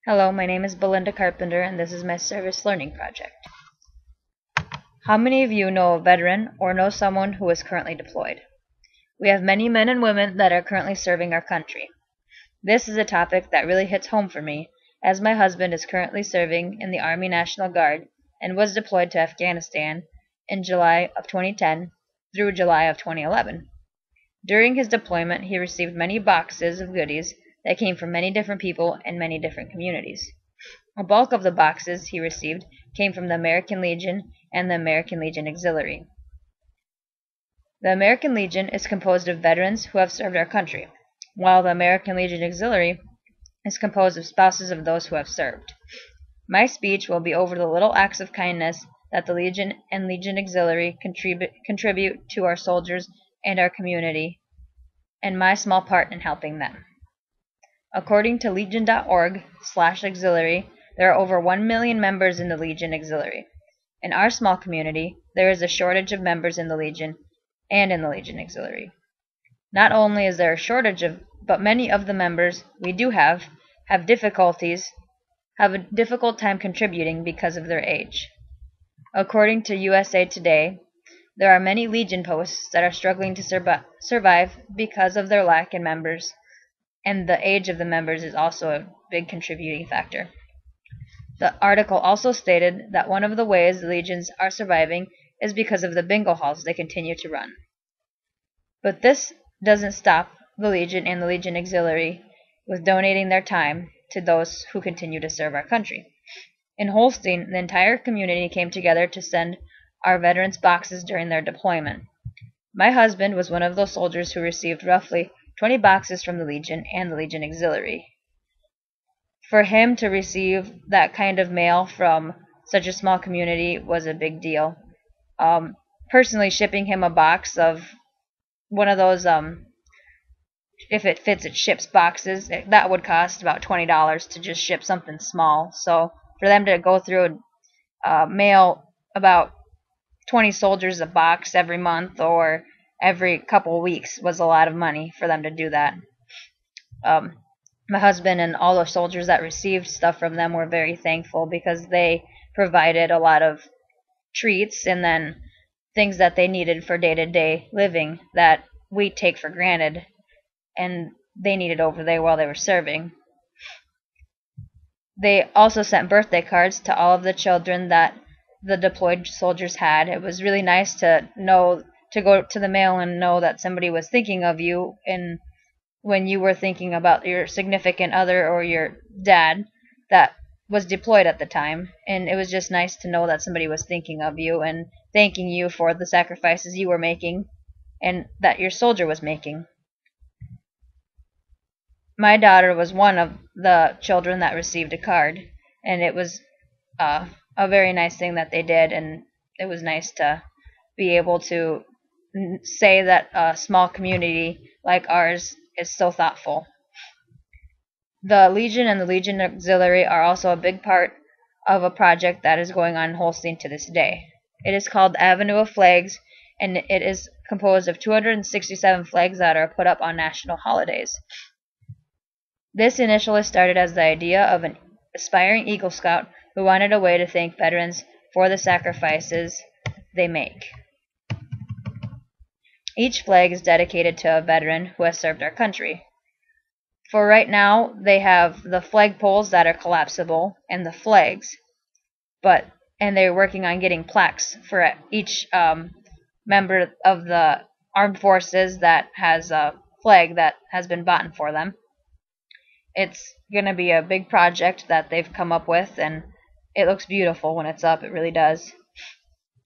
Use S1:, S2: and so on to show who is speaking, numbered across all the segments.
S1: Hello, my name is Belinda Carpenter, and this is my service learning project. How many of you know a veteran or know someone who is currently deployed? We have many men and women that are currently serving our country. This is a topic that really hits home for me, as my husband is currently serving in the Army National Guard and was deployed to Afghanistan in July of 2010 through July of 2011. During his deployment, he received many boxes of goodies that came from many different people in many different communities. A bulk of the boxes he received came from the American Legion and the American Legion Auxiliary. The American Legion is composed of veterans who have served our country, while the American Legion Auxiliary is composed of spouses of those who have served. My speech will be over the little acts of kindness that the Legion and Legion Auxiliary contribute to our soldiers and our community, and my small part in helping them. According to legion.org/auxiliary, there are over 1 million members in the Legion Auxiliary. In our small community, there is a shortage of members in the Legion and in the Legion Auxiliary. Not only is there a shortage but many of the members we do have a difficult time contributing because of their age. According to USA Today, there are many Legion posts that are struggling to survive because of their lack in members, and the age of the members is also a big contributing factor. The article also stated that one of the ways the legions are surviving is because of the bingo halls they continue to run. But this doesn't stop the Legion and the Legion Auxiliary with donating their time to those who continue to serve our country. In Holstein, the entire community came together to send our veterans boxes during their deployment. My husband was one of those soldiers who received roughly 20 boxes from the Legion and the Legion Auxiliary. For him to receive that kind of mail from such a small community was a big deal. Personally, shipping him a box of one of those, if it fits, it ships boxes, that would cost about $20 to just ship something small. So for them to go through and mail about 20 soldiers a box every month or every couple weeks was a lot of money for them to do that. My husband and all the soldiers that received stuff from them were very thankful because they provided a lot of treats and then things that they needed for day-to-day living that we take for granted, and they needed over there while they were serving. They also sent birthday cards to all of the children that the deployed soldiers had. It was really nice to know, to go to the mail and know that somebody was thinking of you and when you were thinking about your significant other or your dad that was deployed at the time. And it was just nice to know that somebody was thinking of you and thanking you for the sacrifices you were making and that your soldier was making. My daughter was one of the children that received a card, and it was a very nice thing that they did, and it was nice to be able to say that a small community like ours is so thoughtful. The Legion and the Legion Auxiliary are also a big part of a project that is going on in Holstein to this day. It is called Avenue of Flags, and it is composed of 267 flags that are put up on national holidays. This initially started as the idea of an aspiring Eagle Scout who wanted a way to thank veterans for the sacrifices they make. Each flag is dedicated to a veteran who has served our country. For right now, they have the flag poles that are collapsible and the flags, and they're working on getting plaques for each member of the armed forces that has a flag that has been bought for them. It's going to be a big project that they've come up with, and it looks beautiful when it's up. It really does.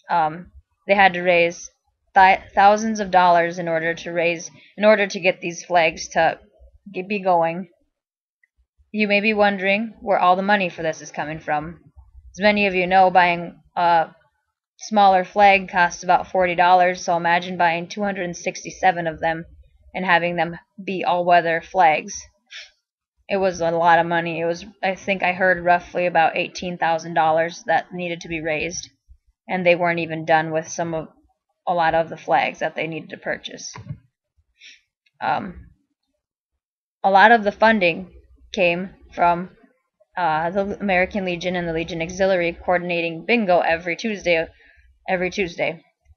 S1: They had to raise thousands of dollars in order to get these flags to be going. You may be wondering where all the money for this is coming from. As many of you know, buying a smaller flag costs about $40, so imagine buying 267 of them and having them be all-weather flags. It was a lot of money. It was, I think I heard, roughly about $18,000 that needed to be raised, and they weren't even done with a lot of the flags that they needed to purchase. A lot of the funding came from the American Legion and the Legion Auxiliary coordinating bingo every Tuesday,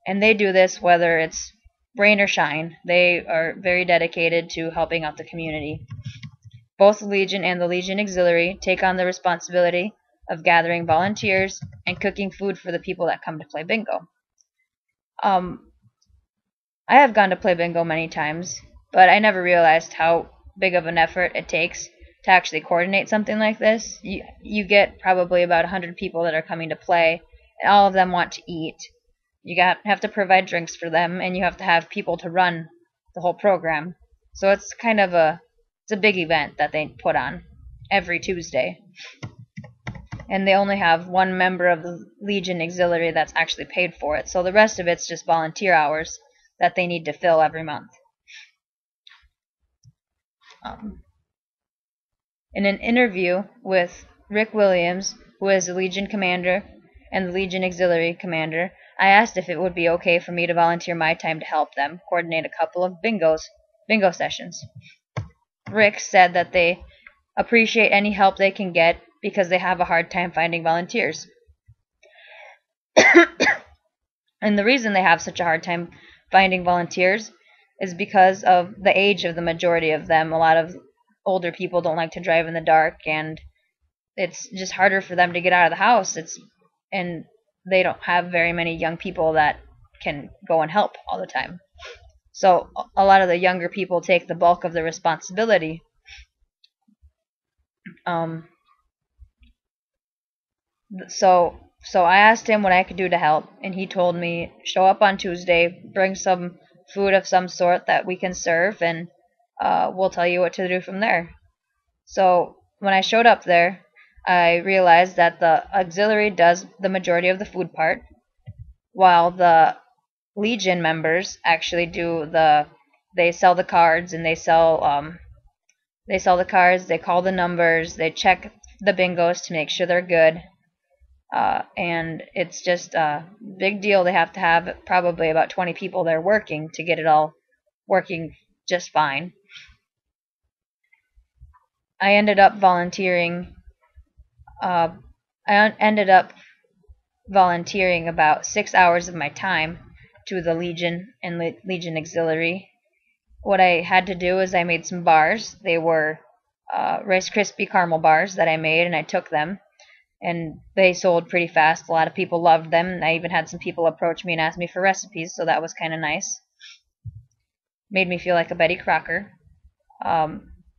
S1: and they do this whether it's rain or shine. They are very dedicated to helping out the community. Both the Legion and the Legion Auxiliary take on the responsibility of gathering volunteers and cooking food for the people that come to play bingo. I have gone to play bingo many times, but I never realized how big of an effort it takes to actually coordinate something like this. You get probably about 100 people that are coming to play, and all of them want to eat. You have to provide drinks for them, and you have to have people to run the whole program. So it's kind of a big event that they put on every Tuesday. And they only have one member of the Legion Auxiliary that's actually paid for it. So the rest of it's just volunteer hours that they need to fill every month. In an interview with Rick Williams, who is the Legion Commander and the Legion Auxiliary Commander, I asked if it would be okay for me to volunteer my time to help them coordinate a couple of bingo sessions. Rick said that they appreciate any help they can get because they have a hard time finding volunteers. And the reason they have such a hard time finding volunteers is because of the age of the majority of them. A lot of older people don't like to drive in the dark, and it's just harder for them to get out of the house. And they don't have very many young people that can go and help all the time. So a lot of the younger people take the bulk of the responsibility. So I asked him what I could do to help, and he told me, show up on Tuesday, bring some food of some sort that we can serve, and we'll tell you what to do from there. So when I showed up there, I realized that the auxiliary does the majority of the food part, while the Legion members actually they sell the cards, and they sell the cards, they call the numbers, they check the bingos to make sure they're good. And it's just a big deal. They have to have probably about 20 people there working to get it all working just fine. I ended up volunteering. About 6 hours of my time to the Legion and Legion Auxiliary. What I had to do is I made some bars. They were Rice Krispie caramel bars that I made, and I took them. And they sold pretty fast. A lot of people loved them. And I even had some people approach me and ask me for recipes, so that was kind of nice. Made me feel like a Betty Crocker.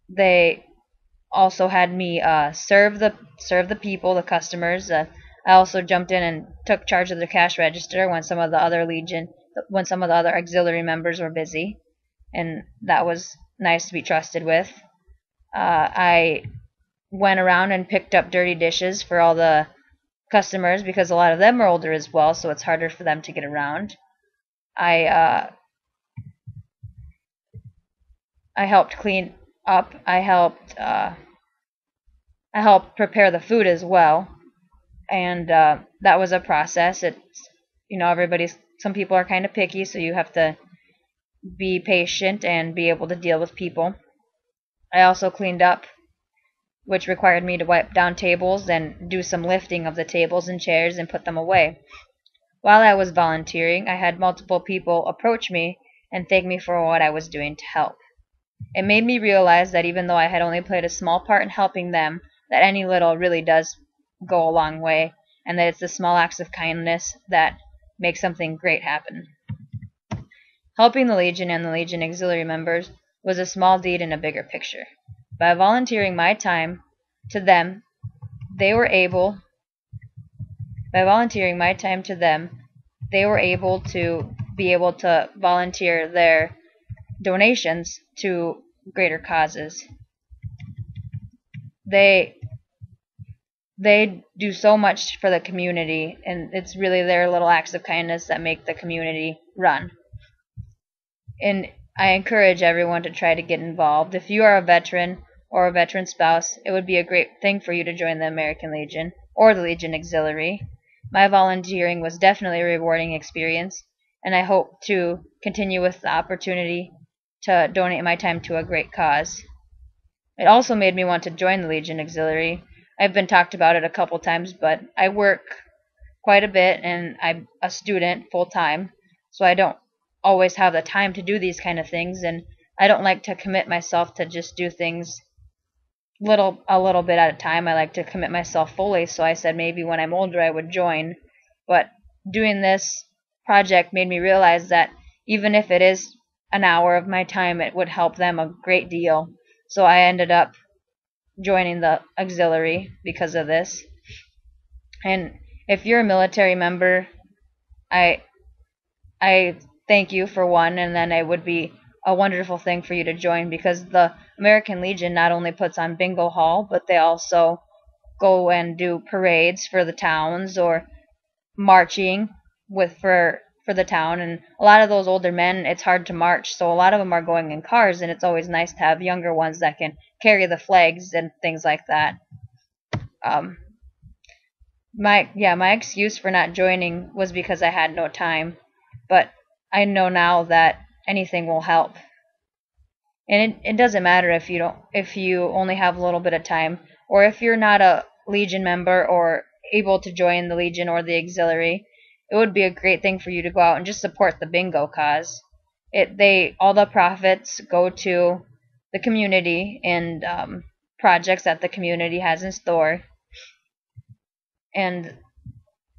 S1: They also had me serve the people, the customers. I also jumped in and took charge of the cash register when some of the other auxiliary members were busy, and that was nice to be trusted with. I went around and picked up dirty dishes for all the customers because a lot of them are older as well, so it's harder for them to get around. I helped clean up. I helped prepare the food as well, and that was a process. Some people are kind of picky, so you have to be patient and be able to deal with people. I also cleaned up, which required me to wipe down tables and do some lifting of the tables and chairs and put them away. While I was volunteering, I had multiple people approach me and thank me for what I was doing to help. It made me realize that even though I had only played a small part in helping them, that any little really does go a long way, and that it's the small acts of kindness that make something great happen. Helping the Legion and the Legion Auxiliary members was a small deed in a bigger picture. By volunteering my time to them, they were able to volunteer their donations to greater causes. They do so much for the community, and it's really their little acts of kindness that make the community run. And I encourage everyone to try to get involved. If you are a veteran or a veteran spouse, it would be a great thing for you to join the American Legion or the Legion Auxiliary. My volunteering was definitely a rewarding experience, and I hope to continue with the opportunity to donate my time to a great cause. It also made me want to join the Legion Auxiliary. I've been talked about it a couple times, but I work quite a bit and I'm a student full time, so I don't always have the time to do these kind of things, and I don't like to commit myself to just do things a little bit at a time. I like to commit myself fully, so I said maybe when I'm older I would join. But doing this project made me realize that even if it is an hour of my time, it would help them a great deal. So I ended up joining the auxiliary because of this. And if you're a military member, I I thank you for one, and then it would be a wonderful thing for you to join, because the American Legion not only puts on bingo hall, but they also go and do parades for the towns, or marching for the town. And a lot of those older men, it's hard to march, so a lot of them are going in cars, and it's always nice to have younger ones that can carry the flags and things like that. Um, my excuse for not joining was because I had no time, but I know now that anything will help. And it doesn't matter if you only have a little bit of time, or if you're not a Legion member or able to join the Legion or the auxiliary. It would be a great thing for you to go out and just support the bingo cause. All the profits go to the community and projects that the community has in store. And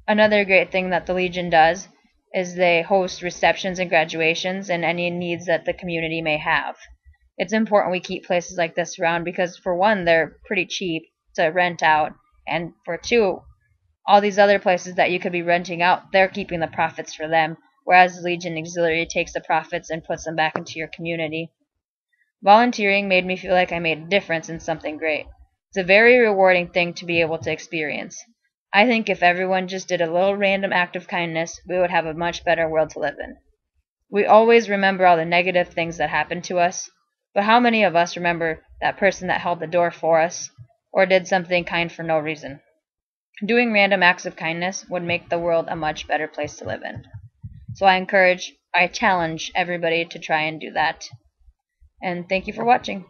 S1: another great thing that the Legion does is they host receptions and graduations and any needs that the community may have. It's important we keep places like this around because, for one, they're pretty cheap to rent out, and for two, all these other places that you could be renting out, they're keeping the profits for them, whereas the Legion Auxiliary takes the profits and puts them back into your community. Volunteering made me feel like I made a difference in something great. It's a very rewarding thing to be able to experience. I think if everyone just did a little random act of kindness, we would have a much better world to live in. We always remember all the negative things that happened to us, but how many of us remember that person that held the door for us, or did something kind for no reason? Doing random acts of kindness would make the world a much better place to live in. So I challenge everybody to try and do that. And thank you for watching.